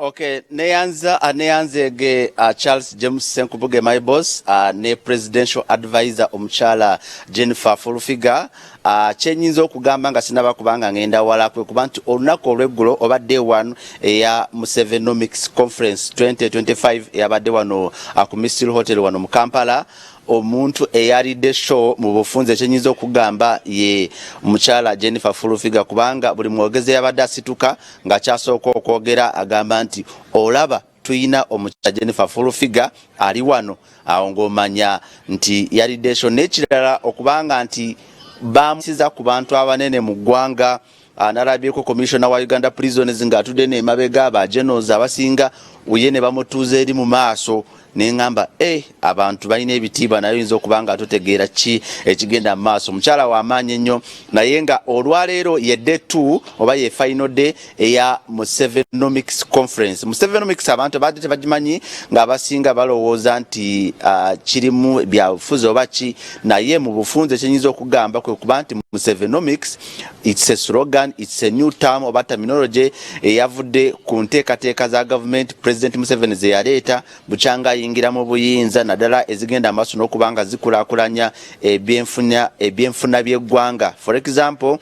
Okay, neyanzege Charles James Senkubuge my boss ne presidential advisor omuchala Jennifer Fulufiga chenyinzo okugamba nga sinaba kubanga ngenda wala kwe kubantu olunaku olweggulo obadde wano eya Musevenomics conference 2025 yabadde wano ku Misiri Hotel wano mu Kampala. Omuntu eyalidde show mu bufunze chenyinzo okugamba ye muchala Jennifer Fulufiga kubanga buli mwogeze yabadde asituka nga kyasooka okwogera agamba nti olaba tuyina omuchala Jennifer Fulufiga ali wano awo ng'omanya nti yalidde show n'ekirala okubanga nti bamusiza ku bantu abanene mu ggwanga. Nalabyeko commissioner wa Uganda prisons nga atudde n'emabega abagenerals abasinga uye ne bamutuuza eri mu maaso nengamba abantu balina ebitiibwa nayo yinza okubanga atutegeera ki ekigenda mu maaso. Mukyala w'amaanyi ennyo naye nga olwaleero ye day 2 oba ye final day eya Musevenomics conference. Musevenomics abantu badde tebagimanyi nga abasinga balowooza nti kirimu byabufuzi oba ki, naye mu bufunze kyenyinza okugamba kwe kuba nti Musevenomics it's a slogan, it's a new term oba terminology eyavudde ku nteekateeka za government President Museveni ze yaleeta bukyanga yingira mu buyinza naddala ezigenda amaaso n'okubanga zikulaakulanya eby'enfuna by'eggwanga. For example,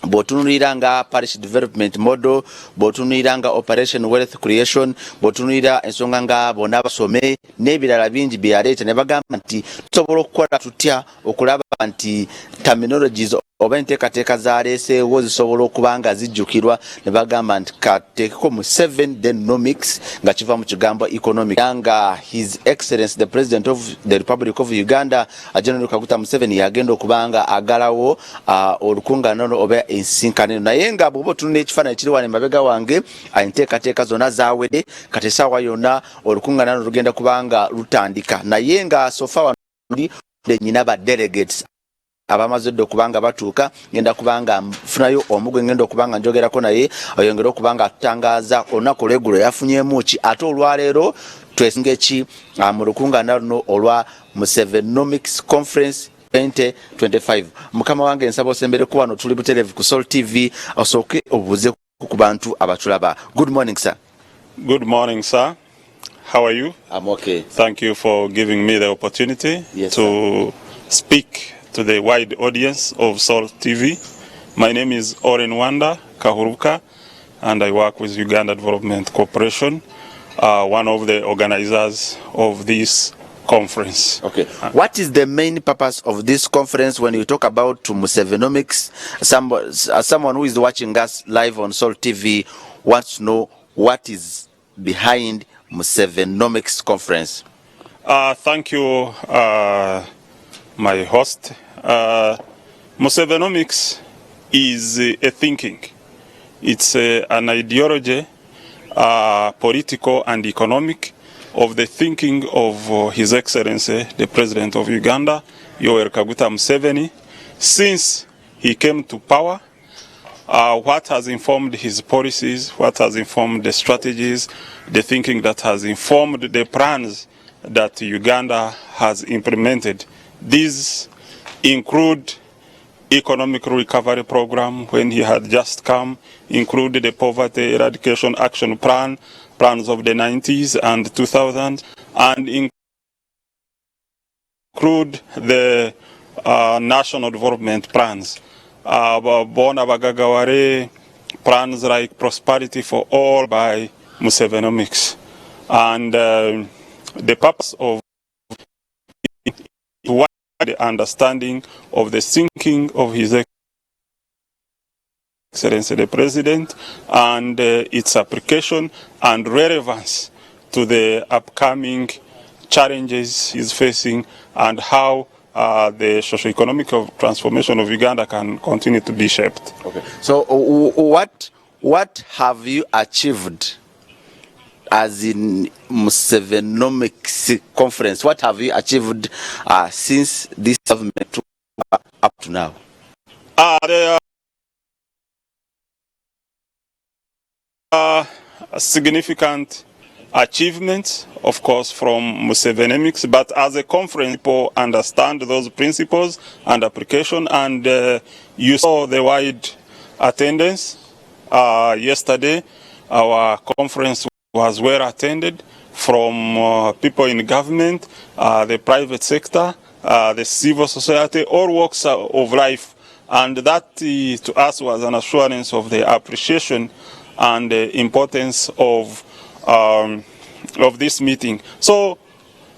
botunulira nga parish development model, botunulira nga operation wealth creation, botunulira ensonga nga bonna basome n'ebirala bingi bye yaleeta ne bagamba nti tusobola okukola tutya okulaba nti terminologies oba enteekateeka zaleeseewo zisobola okubanga zijjukirwa ne bagamba nti kateekeko mu 7 denomics nga kiva mu kigambo economic. Nga His Excellency the President of the Republic of Uganda General Kaguta Museveni yagenda okubanga agalawo olukungaano oba ensinkaniro naye nga bw'oba otunula ekifaananyi kiri wano emabega wange enteekateeka zonna zaawedde kati essaawa yonna olukungaano lugenda kubanga lutandika naye nga sofa wano nyina ba delegates abamazidde okubanga batuuka ngenda kubanga mfunayo omugwe ngenda okubanga njogerako naye oyongera okubanga atangaaza olunaku olweggulo yafunyemu ki ate olwaleero twesinga eki mu lukungaana luno olwa Musevenomics conference 2025. Mukama wange nsaba osembereko wano tuli butereevu ku Sol TV osooke obuuze ku bantu abatulaba. Good morning sir. Good morning sir. How are you? I'm okay. Thank you for giving me the opportunity to speak to the wide audience of Sol TV. My name is Oren Wanda Kahuruka and I work with Uganda Development Corporation, one of the organizers of this conference. Okay. What is the main purpose of this conference when you talk about Musevenomics? Someone who is watching us live on Sol TV wants to know what is behind Musevenomics conference. Thank you, my host. Musevenomics is a thinking. It's an ideology, political and economic, of the thinking of His Excellency, the President of Uganda, Yoweri Kaguta Museveni, since he came to power. What has informed his policies, what has informed the strategies, the thinking that has informed the plans that Uganda has implemented. These include economic recovery program when he had just come, include the poverty eradication action plan, plans of the 90s and 2000s, and include the national development plans. Bona Bagagaware plans like prosperity for all by Musevenomics. And the purpose of the understanding of the thinking of His Excellency the President and its application and relevance to the upcoming challenges he's facing and how the socio-economic transformation of Uganda can continue to be shaped. Okay. So what have you achieved as in Musevenomics conference? What have you achieved since this government took up to now? There are significant achievements, of course, from Musevenomics, but as a conference, people understand those principles and application, and you saw the wide attendance yesterday. Our conference was well attended from people in government, the private sector, the civil society, all walks of life. And that to us was an assurance of the appreciation and the importance of this meeting. So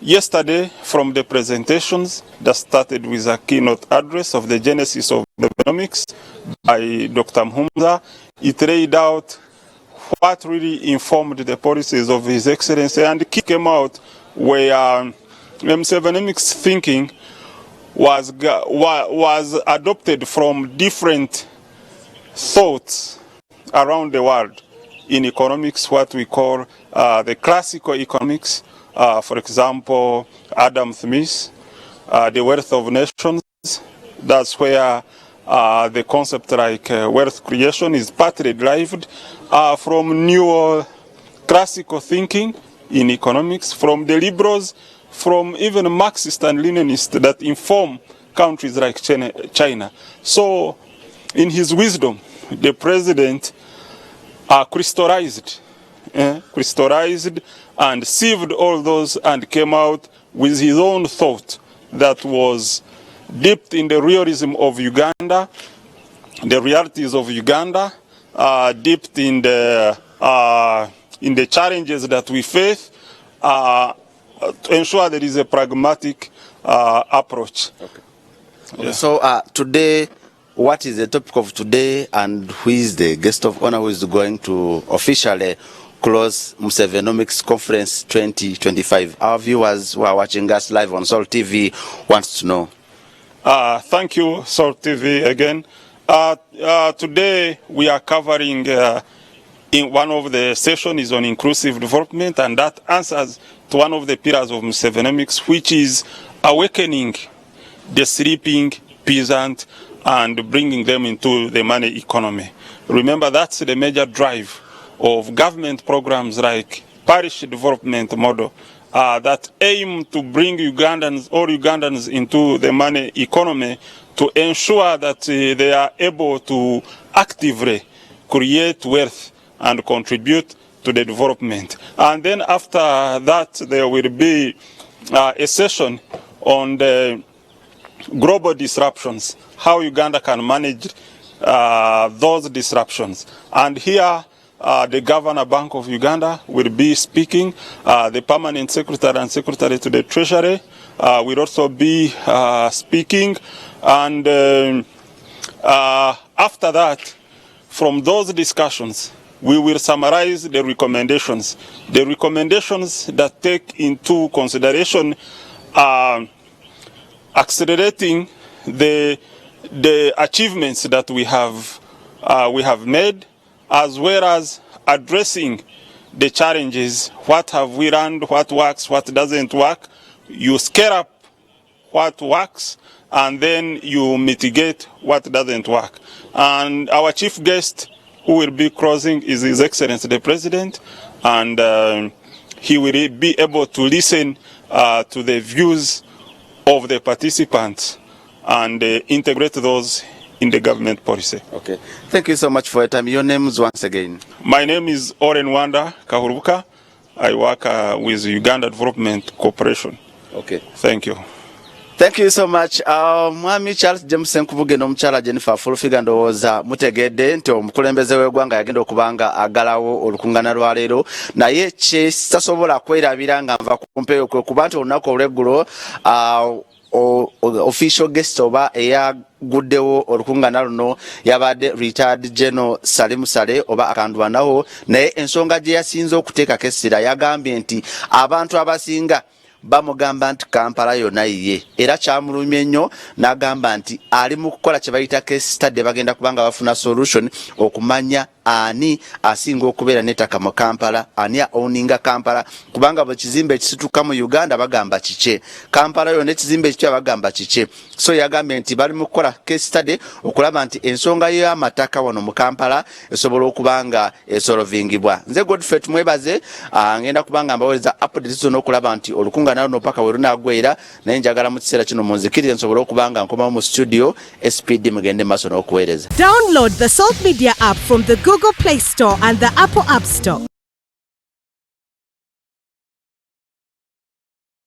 yesterday, from the presentations that started with a keynote address of the genesis of Musevenomics by Dr. Mhumza, it laid out what really informed the policies of His Excellency, and it came out where Musevenomics thinking was adopted from different thoughts around the world in economics, what we call the classical economics. For example, Adam Smith, the wealth of nations. That's where the concept like wealth creation is partly derived from new classical thinking in economics, from the liberals, from even Marxist and Leninist that inform countries like China. So, in his wisdom, the president crystallized and sieved all those and came out with his own thought that was dipped in the realism of Uganda, the realities of Uganda, dipped in the challenges that we face, to ensure there is a pragmatic approach. Okay. Okay. Yeah. So today, what is the topic of today, and who is the guest of honor who is going to officially close Musevenomics Conference 2025? Our viewers who are watching us live on Sol TV wants to know. Thank you, Sol TV, again. Today we are covering in one of the sessions is on inclusive development, and that answers to one of the pillars of Musevenomics, which is awakening the sleeping peasant and bringing them into the money economy. Remember, that's the major drive of government programs like parish development model that aim to bring all Ugandans into the money economy to ensure that they are able to actively create wealth and contribute to the development. And then after that, there will be a session on the global disruptions, how Uganda can manage those disruptions. And here, the Governor Bank of Uganda will be speaking. The Permanent Secretary and Secretary to the Treasury will also be speaking. And after that, from those discussions, we will summarize the recommendations. The recommendations that take into consideration accelerating the achievements that we have made, as well as addressing the challenges. What have we learned? What works? What doesn't work? You scale up what works, and then you mitigate what doesn't work. And our chief guest who will be closing is His Excellency the President, and he will be able to listen to the views of the participants and integrate those in the government policy. Okay. Thank you so much for your time. Your names once again. My name is Oren Wanda Kahurubuka. I work with Uganda Development Corporation. Okay. Thank you. Thank you so much. Mwami Charles James Nkubuge n'omukyala Jennifer Fulufiga ndowooza mutegedde nti omukulembeze w'eggwanga yagenda okubanga agalawo olukungana lwa leero, naye kyesasobola kwerabira nga nva ku mpeeyo kwe kuba nti olunaku olw'eggulo official guest oba eyaguddewo olukungana luno yabadde retired General Salim Sale oba akandwanawo, naye ensonga gye yasinze okuteekako essira yagambye nti abantu abasinga bamugamba nti Kampala yonna yiye, era kyamulumye nnyo n'agamba nti ali mu kukola kye bayita case study, bagenda kubanga bafuna solution okumanya ani asinga okubeera n'ettaka mu Kampala, ani owninga Kampala, kubanga bwe kizimbe ekisituka mu Uganda bagamba kike, Kampala yonna ekizimbe ekipya bagamba kike. So yagambye nti bali mu kukola case study okulaba nti ensonga y'amataka wano mu Kampala esobola okubanga esolvingibwa. Nze Godfrey tumwebaze, ngenda kubanga mbaweza update zino okulaba nti olukungana luno paka we lunaggweera, naye njagala mu kiseera kino munzikirize nsobole okubanga nkomawo mu studio SPD mugende maaso n'okuweereza. Download the Salt Media app from the Google Play Store and the Apple App Store.